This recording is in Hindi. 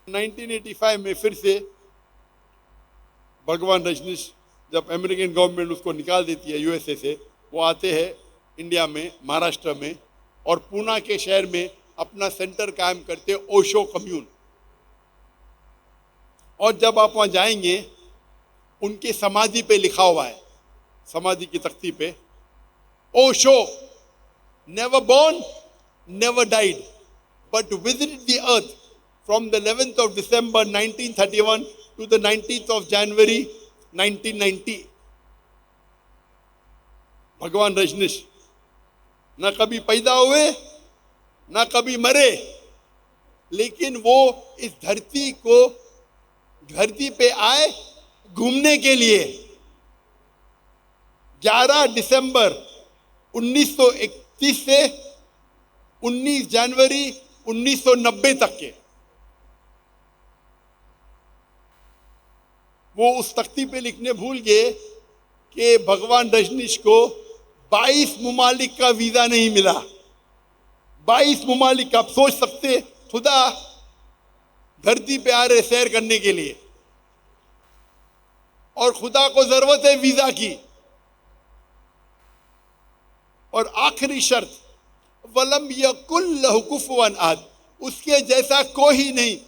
1985 में फिर से भगवान रजनीश, जब अमेरिकन गवर्नमेंट उसको निकाल देती है यूएसए से, वो आते हैं इंडिया में, महाराष्ट्र में, और पूना के शहर में अपना सेंटर कायम करते हैं, ओशो कम्यून। और जब आप वहाँ जाएंगे, उनके समाधि पे लिखा हुआ है, समाधि की तख्ती पे, Osho never born, never died, but visited the earth from the 11th of December 1931 to the 19th of January 1990। भगवान रजनीश न कभी पैदा हुए, न कभी मरे, लेकिन वो इस धरती पे आए घूमने के लिए। 11 दिसंबर 1931 से 19 जनवरी 1990 तक के वो उस तख्ती पे लिखने भूल गए कि भगवान रजनीश को 22 मुमालिक का वीजा नहीं मिला। 22 मुमालिक, आप सोच सकते, खुदा धरती पे आ रहे सैर करने के लिए, और खुदा को जरूरत है वीजा की। और आखिरी शर्त, वलम यकुल लहु कुफुवन अहद, उसके जैसा कोई नहीं।